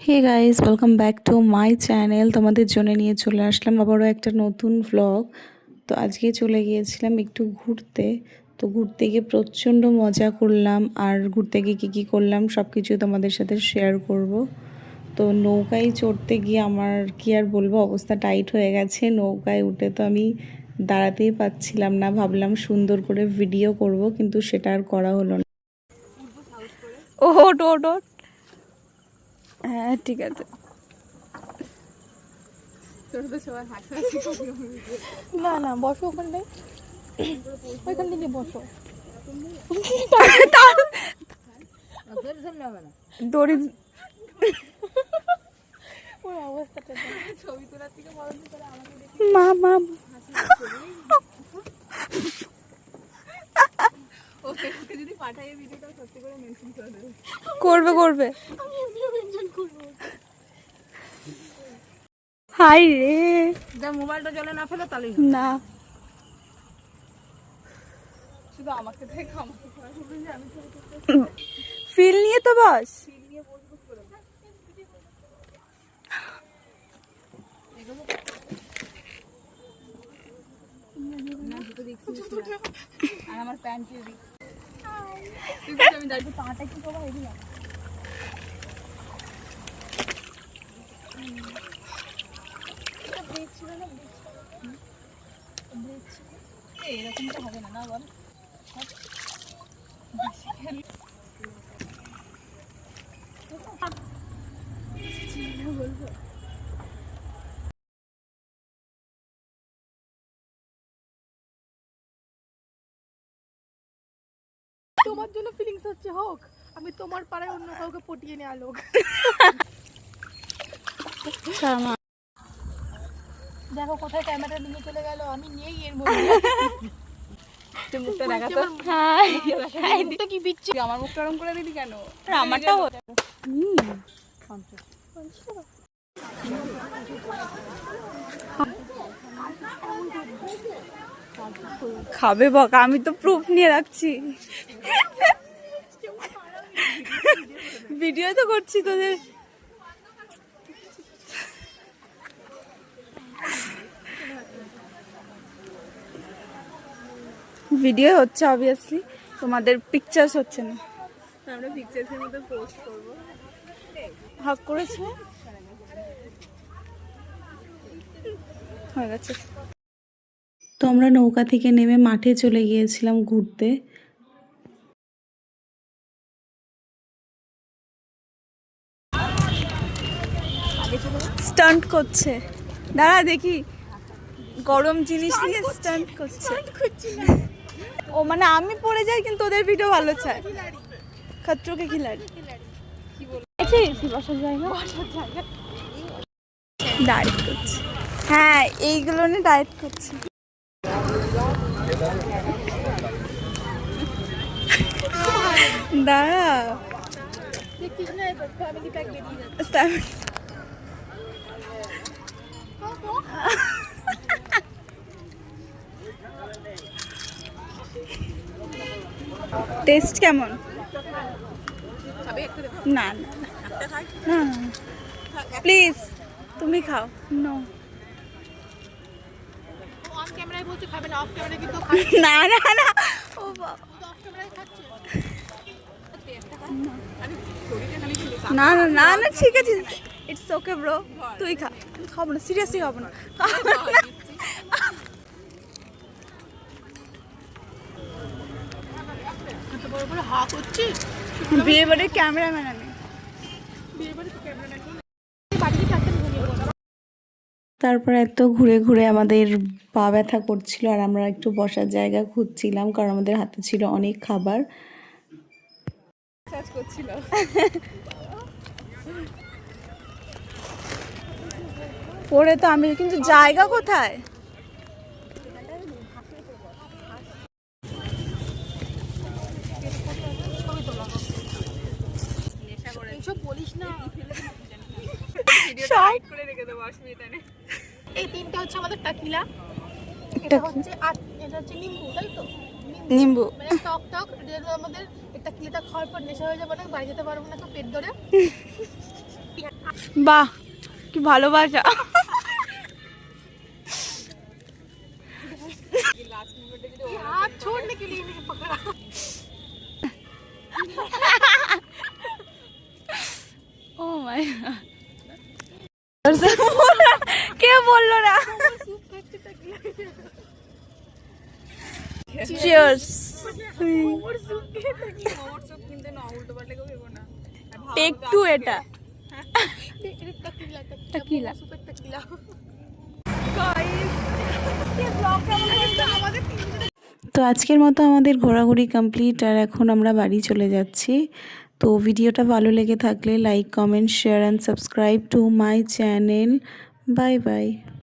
Hey guys, welcome back to my channel. তোমাদের জন্য নিয়ে চলে আসলাম আবারও একটা নতুন ভ্লগ। তো আজকে চলে গিয়েছিলাম একটু ঘুরতে। তো ঘুরতে গিয়ে প্রচণ্ড মজা করলাম, আর ঘুরতে গিয়ে কী করলাম সব কিছু তোমাদের সাথে শেয়ার করব। তো নৌকায় চড়তে গিয়ে আমার কি আর বলবো, অবস্থা টাইট হয়ে গেছে। নৌকায় উঠে তো আমি দাঁড়াতেই পাচ্ছিলাম না। ভাবলাম সুন্দর করে ভিডিও করব, কিন্তু সেটা আর করা হলো না। ও ওট ওট ওট। হ্যাঁ ঠিক আছে। না না বসো ওখানটায়, ওইখান থেকে বসো। দড়ি ওর অবস্থাটা ছবি তোলার থেকে বড় করে আমাকে মা মা ওকে যদি পাঠাই ভিডিওটা সত্যি করে মেনশন করে দেবে। করবে করবে, আমি ভিডিও মেনশন করব। হাই রে, যা মোবাইলটা জলে না ফেলো তাহলে না। শুধু আমাকে দেখো, আমাকে বলবেন যে আমি ছবি তুলতে। ফিল নিয়ে তো বস, ফিল নিয়ে বলবো করে না দুটো দেখছি আর আমার প্যান্ট দিয়ে দিই। আমি দাঁড়িয়ে পাটা কি করবো এদিকে এরকমটা হবে না, না বল। তোমার জন্য ফিলিংস হচ্ছে হোক, আমি তোমার পাড়ায় অন্য কাউকে পটিয়ে নেওয়া লোক। দেখো কোথায় ক্যামেরা নিয়ে চলে গেল, আমি নেই এর মধ্যে। মুখটা দেখাতো, মুখটা কি বিচ্ছি, আমার মুখটা ওরকম করে দিলি কেন? আমারটাও খাবে বকা, আমি তো প্রুফ নিয়ে রাখছি। ভিডিও তো করছি তোদের। ভিডিও হচ্ছে অবভিয়াসলি, তোমাদের পিকচার্স হচ্ছে না। আমরা পিকচার্সের মধ্যে পোস্ট করব। হাক করেছে হয়ে গেছে। তো আমরা নৌকা থেকে নেমে মাঠে চলে গিয়েছিলাম ঘুরতে। স্টান্ট করছে, দাঁড়া দেখি। গরম জিনিস নিয়ে স্টান্ট করছে। ও মানে আমি পড়ে যাই কিন্তু ওদের ভিডিও ভালো চায়। খতরোকে খিলাড়ি বসার জায়গা, ডায়েট করছে। হ্যাঁ এইগুলো নিয়ে ডায়েট করছে। দাঁড়া টেস্ট কেমন? না না প্লিজ তুমি খাও। নো না না না, ও না না না না ঠিক আছে, ইটস ওকে ব্রো। তুই খা, খাবো না, সিরিয়াসলি খাবো না। বিয়ে বাড়ির ক্যামেরাম্যান আমি। তারপর এত ঘুরে ঘুরে আমাদের পা ব্যথা করছিল, আর আমরা একটু বসার জায়গা খুঁজছিলাম, কারণ আমাদের হাতে ছিল অনেক খাবার। পরে তো আমি, কিন্তু জায়গা কোথায়? এই তিনটা হচ্ছে আমাদের টাকিলা, এটা হচ্ছে এটা হচ্ছে নিম্বু, তাই তো? নিম্বু মানে টক টক, এটা আমাদের এটা কিলেটা খাওয়ার পর নেশা হয়ে যাবে না, বাড়ি যেতে পারবো না, তো পেট ধরে। বাহ কি ভালোবাসা। ও মাই কে বললো না? চিয়ার্স। টেক টু এটা। টেকিলা। তো আজকের মতো আমাদের ঘোরাঘুরি কমপ্লিট, আর এখন আমরা বাড়ি চলে যাচ্ছি। তো ভিডিওটা ভালো লেগে থাকলে like, comment, share and subscribe to my channel. Bye bye.